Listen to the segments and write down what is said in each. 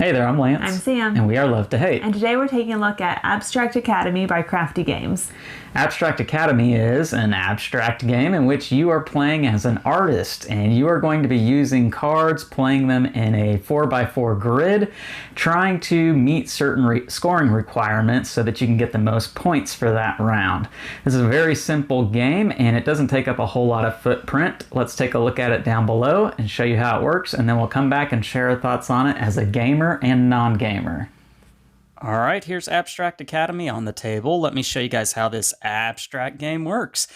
Hey there, I'm Lance. I'm Sam. And we are Love to Hate. And today we're taking a look at Abstract Academy by Crafty Games. Abstract Academy is an abstract game in which you are playing as an artist, and you are going to be using cards, playing them in a 4x4 grid, trying to meet certain scoring requirements so that you can get the most points for that round. This is a very simple game, and it doesn't take up a whole lot of footprint. Let's take a look at it down below and show you how it works, and then we'll come back and share our thoughts on it as a gamer and non-gamer. All right, here's Abstract Academy on the table. Let me show you guys how this abstract game works.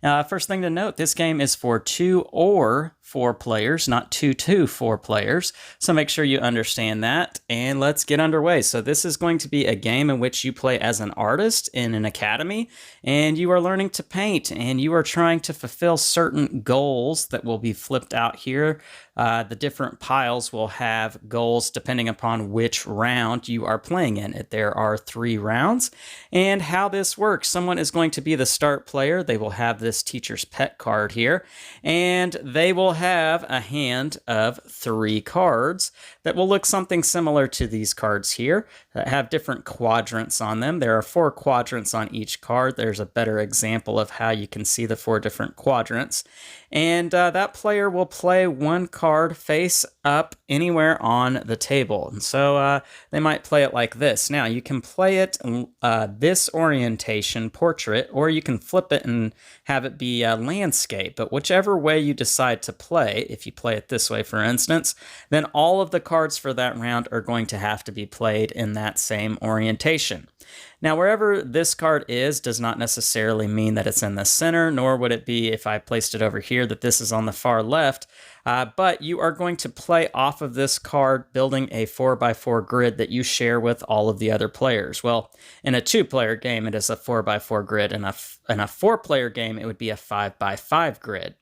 First thing to note, this game is for 2 or 4 players, not 2 to 4 players. So make sure you understand that, and let's get underway. So this is going to be a game in which you play as an artist in an academy, and you are learning to paint, and you are trying to fulfill certain goals that will be flipped out here. The different piles will have goals depending upon which round you are playing in. There are 3 rounds, and how this works, someone is going to be the start player. They will have this teacher's pet card here, and they will have a hand of 3 cards that will look something similar to these cards here that have different quadrants on them. There are 4 quadrants on each card. There's a better example of how you can see the 4 different quadrants. And that player will play 1 card face up anywhere on the table. And so they might play it like this. Now, you can play it this orientation, portrait, or you can flip it and have it be landscape. But whichever way you decide to play, if you play it this way, for instance, then all of the cards for that round are going to have to be played in that same orientation. Now, wherever this card is does not necessarily mean that it's in the center, nor would it be if I placed it over here that this is on the far left, but you are going to play off of this card, building a 4x4 grid that you share with all of the other players. Well, in a 2-player game, it is a 4x4 grid, and in a 4-player game, it would be a 5x5 grid.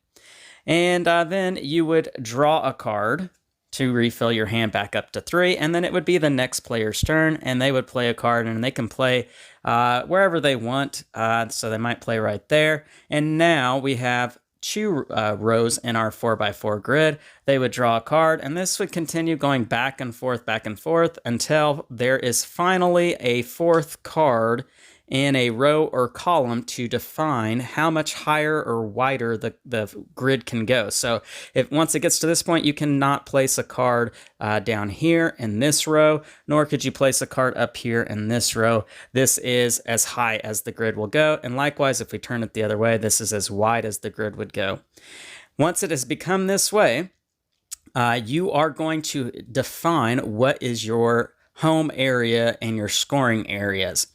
And then you would draw a card to refill your hand back up to 3, and then it would be the next player's turn, and they would play a card, and they can play wherever they want, so they might play right there. And now we have 2 rows in our 4x4 grid. They would draw a card, and this would continue going back and forth until there is finally a 4th card in a row or column to define how much higher or wider the grid can go. So once it gets to this point, you cannot place a card down here in this row, nor could you place a card up here in this row. This is as high as the grid will go. And likewise, if we turn it the other way, this is as wide as the grid would go. Once it has become this way, you are going to define what is your home area and your scoring areas.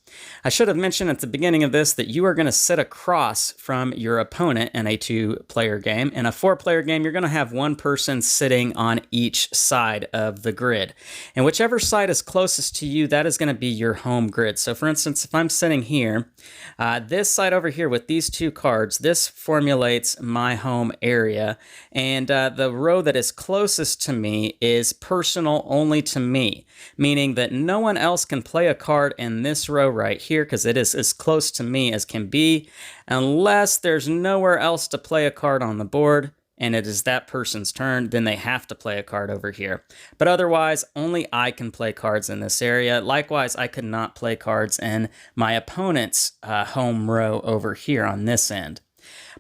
I should have mentioned at the beginning of this that you are going to sit across from your opponent in a 2-player game. In a 4-player game, you're going to have 1 person sitting on each side of the grid. And whichever side is closest to you, that is going to be your home grid. So for instance, if I'm sitting here, this side over here with these 2 cards, this formulates my home area. And the row that is closest to me is personal only to me, meaning that no one else can play a card in this row right here because it is as close to me as can be, unless there's nowhere else to play a card on the board and it is that person's turn, then they have to play a card over here. But otherwise, only I can play cards in this area. Likewise, I could not play cards in my opponent's home row over here on this end.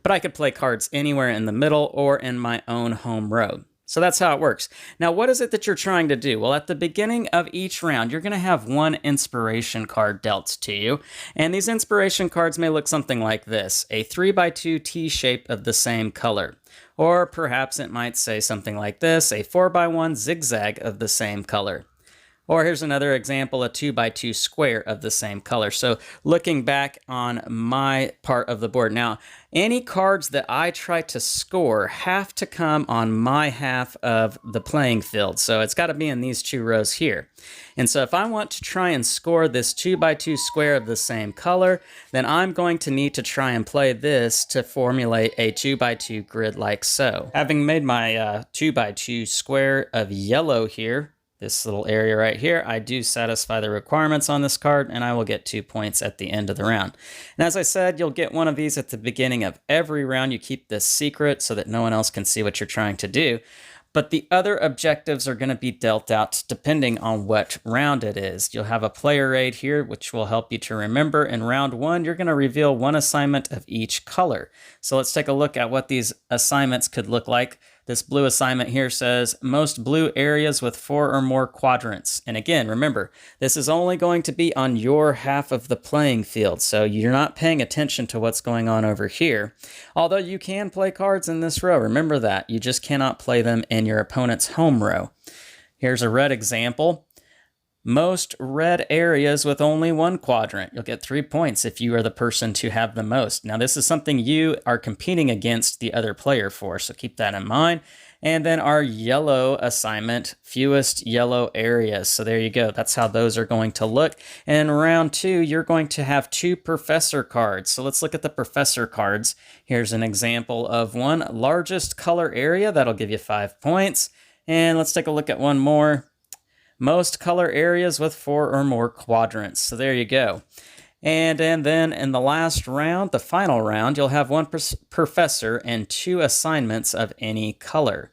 But I could play cards anywhere in the middle or in my own home row. So that's how it works. Now, what is it that you're trying to do? Well, at the beginning of each round, you're going to have 1 inspiration card dealt to you. And these inspiration cards may look something like this, a 3x2 T shape of the same color. Or perhaps it might say something like this, a 4x1 zigzag of the same color. Or here's another example, a 2x2 square of the same color. So looking back on my part of the board. Now, any cards that I try to score have to come on my half of the playing field. So it's got to be in these 2 rows here. And so if I want to try and score this 2x2 square of the same color, then I'm going to need to try and play this to formulate a 2x2 grid like so. Having made my 2x2 square of yellow here, this little area right here, I do satisfy the requirements on this card, and I will get 2 points at the end of the round. And as I said, you'll get 1 of these at the beginning of every round. You keep this secret so that no one else can see what you're trying to do. But the other objectives are going to be dealt out depending on what round it is. You'll have a player aid here, which will help you to remember. In round 1, you're going to reveal one assignment of each color. So let's take a look at what these assignments could look like. This blue assignment here says most blue areas with 4 or more quadrants. And again, remember, this is only going to be on your half of the playing field, so you're not paying attention to what's going on over here. Although you can play cards in this row, remember that. You just cannot play them in your opponent's home row. Here's a red example. Most red areas with only 1 quadrant. You'll get 3 points if you are the person to have the most. Now, this is something you are competing against the other player for, so keep that in mind. And then our yellow assignment, fewest yellow areas. So there you go. That's how those are going to look. And in round 2, you're going to have 2 professor cards. So let's look at the professor cards. Here's an example of one, largest color area. That'll give you 5 points. And let's take a look at one more. Most color areas with 4 or more quadrants. So there you go. And then in the last round, the final round, you'll have 1 professor and 2 assignments of any color.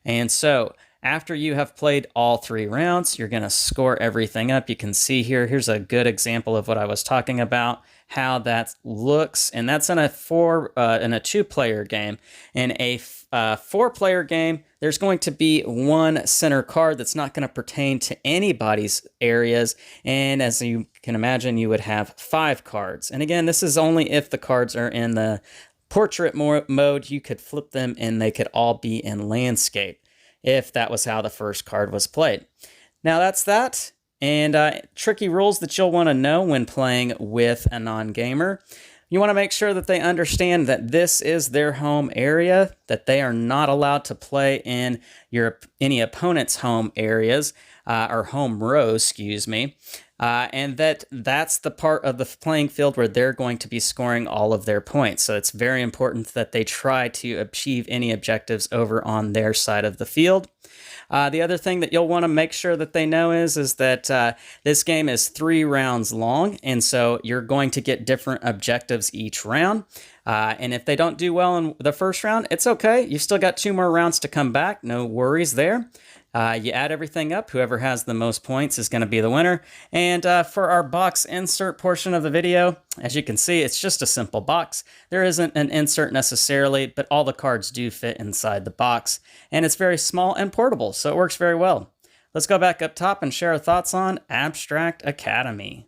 And so after you have played all 3 rounds, you're going to score everything up. You can see here's a good example of what I was talking about, how that looks. And that's in a 2-player game. In a 4-player game, there's going to be 1 center card that's not going to pertain to anybody's areas. And as you can imagine, you would have 5 cards. And again, this is only if the cards are in the portrait mode. You could flip them and they could all be in landscape if that was how the first card was played. Now that's that. And tricky rules that you'll want to know when playing with a non-gamer. You want to make sure that they understand that this is their home area, that they are not allowed to play in any opponent's home areas, or home rows, excuse me, and that's the part of the playing field where they're going to be scoring all of their points. So it's very important that they try to achieve any objectives over on their side of the field. The other thing that you'll want to make sure that they know is that this game is 3 rounds long, and so you're going to get different objectives each round. And if they don't do well in the first round, it's okay. You've still got 2 more rounds to come back. No worries there. You add everything up. Whoever has the most points is going to be the winner. And for our box insert portion of the video, as you can see, it's just a simple box. There isn't an insert necessarily, but all the cards do fit inside the box. And it's very small and portable, so it works very well. Let's go back up top and share our thoughts on Abstract Academy.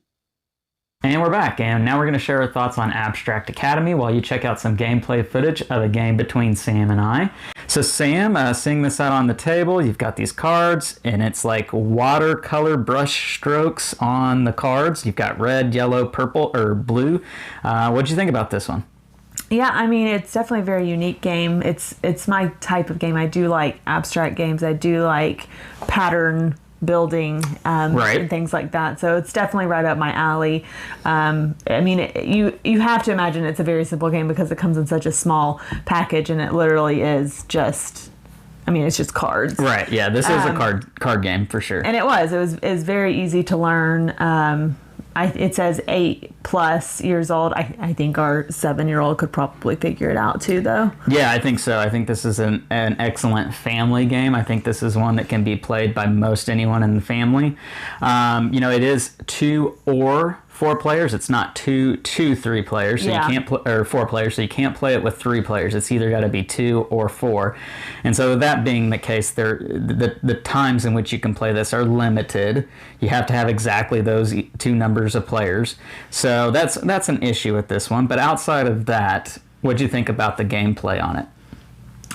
And we're back, and now we're going to share our thoughts on Abstract Academy while you check out some gameplay footage of a game between Sam and I. So Sam, seeing this out on the table, you've got these cards, and it's like watercolor brush strokes on the cards. You've got red, yellow, purple, or blue. What'd you think about this one? Yeah, I mean, it's definitely a very unique game. It's my type of game. I do like abstract games. I do like pattern building right. and things like that. So it's definitely right up my alley. I mean, you have to imagine it's a very simple game because it comes in such a small package, and it literally is just, I mean, it's just cards. Right. Yeah. This is a card game for sure. And it was very easy to learn. It says 8+ years old. I think our 7-year-old could probably figure it out too, though. Yeah, I think so. I think this is an excellent family game. I think this is one that can be played by most anyone in the family. It is 2 or 4 players. It's not 2, 3 players. So yeah. You can't or 4 players. So you can't play it with 3 players. It's either got to be 2 or 4. And so that being the case, the times in which you can play this are limited. You have to have exactly those 2 numbers of players. So that's an issue with this one. But outside of that, what do you think about the gameplay on it?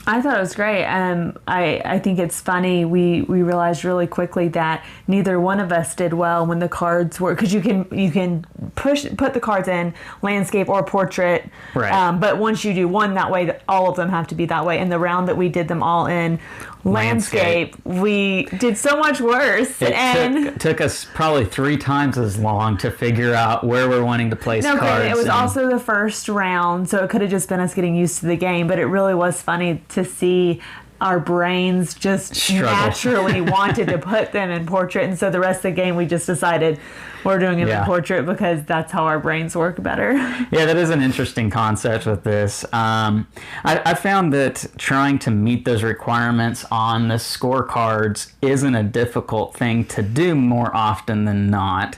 I thought it was great. I think it's funny. We realized really quickly that neither one of us did well when the cards were, because you can put the cards in landscape or portrait. Right. But once you do one that way, all of them have to be that way. And the round that we did them all in landscape, we did so much worse. It took us probably 3 times as long to figure out where we're wanting to place cards. It was also the first round, so it could have just been us getting used to the game, but it really was funny to see our brains just Struggle. naturally wanted to put them in portrait, and so the rest of the game we just decided we're doing them in portrait because that's how our brains work better. Yeah, that is an interesting concept with this. I found that trying to meet those requirements on the scorecards isn't a difficult thing to do more often than not.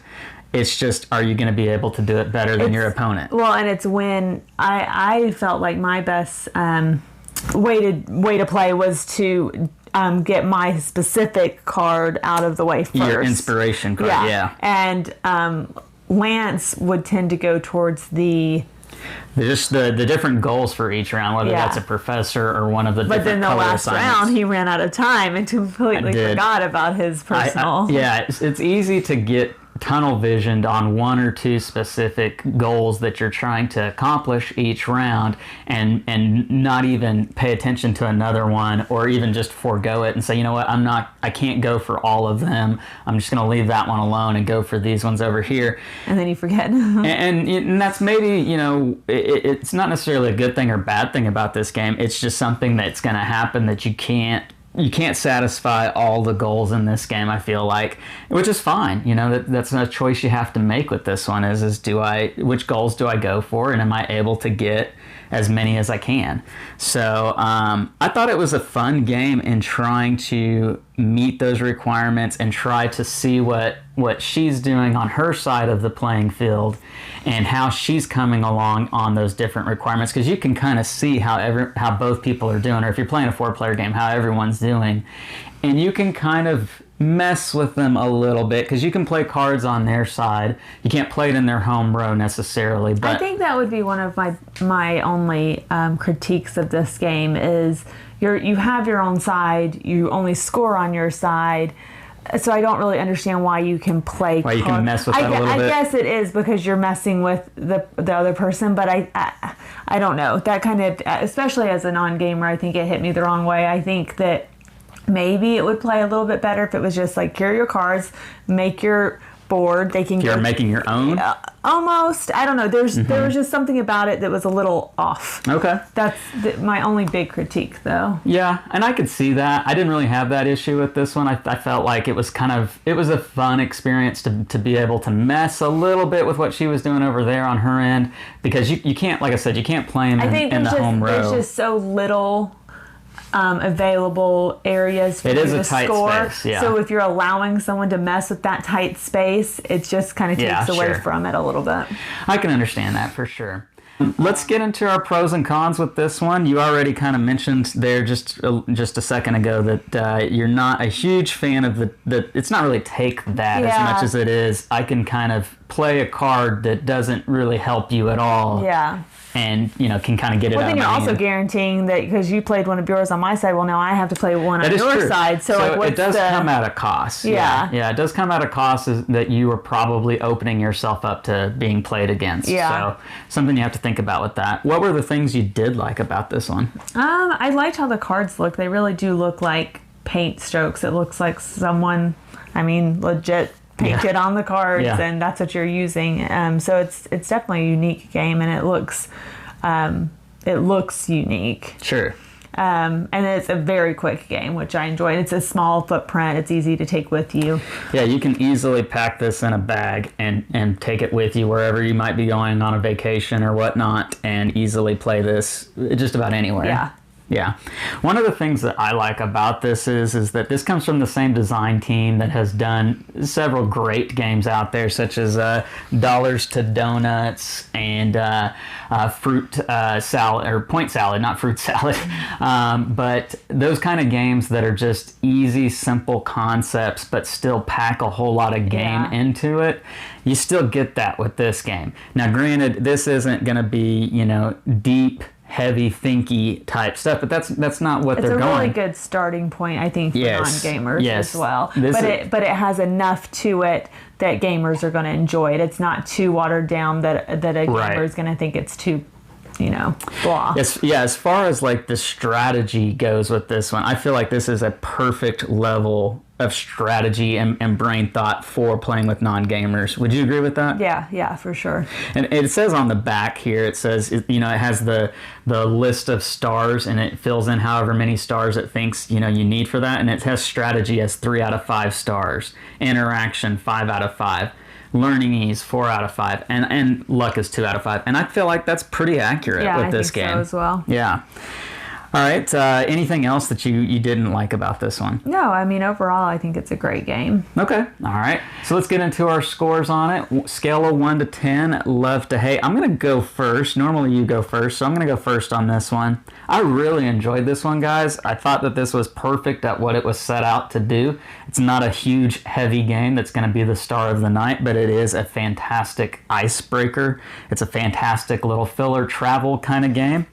It's just, are you going to be able to do it better than your opponent? Well, and it's when I felt like my best way to play was to get my specific card out of the way first. Your inspiration card, yeah. And Lance would tend to go towards the different goals for each round, whether that's a professor or one of the different color assignments. But then the last round, he ran out of time and completely forgot about his personal. It's easy to get tunnel visioned on one or two specific goals that you're trying to accomplish each round and not even pay attention to another one, or even just forego it and say, you know what, I can't go for all of them. I'm just going to leave that one alone and go for these ones over here. And then you forget. and that's maybe, it's not necessarily a good thing or bad thing about this game. It's just something that's going to happen, that you can't satisfy all the goals in this game, I feel like, which is fine. That's a choice you have to make with this one is which goals do I go for, and am I able to get as many as I can? So I thought it was a fun game in trying to meet those requirements and try to see what she's doing on her side of the playing field and how she's coming along on those different requirements, because you can kind of see how both people are doing, or if you're playing a 4-player game, how everyone's doing, and you can kind of mess with them a little bit, because you can play cards on their side. You can't play it in their home row necessarily, but I think that would be one of my only critiques of this game is you have your own side, you only score on your side. So I don't really understand why you can play. Why you can mess with that a little bit. I guess it is because you're messing with the other person, but I don't know. That kind of, especially as a non-gamer, I think it hit me the wrong way. I think that maybe it would play a little bit better if it was just like, here are your cards, make your board. They can. You're making your own. Almost. I don't know. There was just something about it that was a little off. Okay. That's my only big critique, though. Yeah, and I could see that. I didn't really have that issue with this one. I felt like it was a fun experience to be able to mess a little bit with what she was doing over there on her end, because you can't, like I said, you can't play them in the home row. There's just so little available areas for you to score. Space, yeah. So if you're allowing someone to mess with that tight space, it just kind of takes away from it a little bit. I can understand that for sure. Let's get into our pros and cons with this one. You already kind of mentioned there just a second ago that you're not a huge fan of the it's not really take that as much as it is, I can kind of play a card that doesn't really help you at all. Yeah. And, can kind of get it out of my hand. Well, then you're also guaranteeing that because you played one of yours on my side, well, now I have to play one on your side. So it does come at a cost. Yeah. Yeah, it does come at a cost that you are probably opening yourself up to being played against. Yeah. So something you have to think about with that. What were the things you did like about this one? I liked how the cards look. They really do look like paint strokes. It looks like someone, legit painted on the cards, and that's what you're using. So it's definitely a unique game, and it looks unique. Sure. And it's a very quick game, which I enjoy. It's a small footprint. It's easy to take with you. Yeah, you can easily pack this in a bag and take it with you wherever you might be going on a vacation or whatnot, and easily play this just about anywhere. Yeah. Yeah. One of the things that I like about this is that this comes from the same design team that has done several great games out there, such as Dollars to Donuts and Fruit Salad, or Point Salad, not Fruit Salad. But those kind of games that are just easy, simple concepts, but still pack a whole lot of game into it. You still get that with this game. Now, granted, this isn't going to be, deep, heavy, thinky type stuff, but that's not what they're going. It's a really good starting point, I think, for non-gamers as well. But it has enough to it that gamers are going to enjoy it. It's not too watered down that a gamer is going to think it's too blah. As far as like the strategy goes with this one, I feel like this is a perfect level of strategy and brain thought for playing with non-gamers. Would you agree with that? Yeah, for sure. And it says on the back here, it says, it has the list of stars, and it fills in however many stars it thinks, you need for that. And it has strategy as 3 out of 5 stars, interaction 5 out of 5. Learning ease 4 out of 5, and luck is 2 out of 5, and I feel like that's pretty accurate with this game. So as well. Yeah. All right. Anything else that you didn't like about this one? No, I mean overall, I think it's a great game. Okay. All right. So let's get into our scores on it. Scale of 1 to 10. Love to hate. I'm gonna go first. Normally you go first, so I'm gonna go first on this one. I really enjoyed this one, guys. I thought that this was perfect at what it was set out to do. It's not a huge, heavy game that's going to be the star of the night, but it is a fantastic icebreaker. It's a fantastic little filler travel kind of game.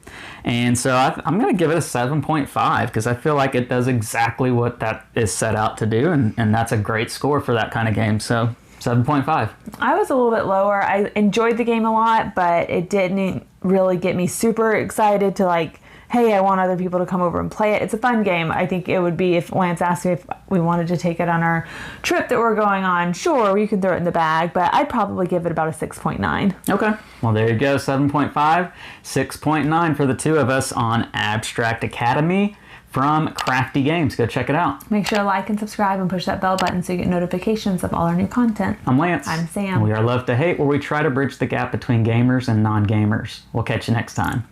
And so I'm going to give it a 7.5 because I feel like it does exactly what that is set out to do, and that's a great score for that kind of game. So 7.5. I was a little bit lower. I enjoyed the game a lot, but it didn't really get me super excited to like, hey, I want other people to come over and play it. It's a fun game. I think it would be if Lance asked me if we wanted to take it on our trip that we're going on. Sure, we can throw it in the bag, but I'd probably give it about a 6.9. Okay. Well, there you go. 7.5, 6.9 for the two of us on Abstract Academy from Crafty Games. Go check it out. Make sure to like and subscribe and push that bell button so you get notifications of all our new content. I'm Lance. I'm Sam. We are Love to Hate, where we try to bridge the gap between gamers and non-gamers. We'll catch you next time.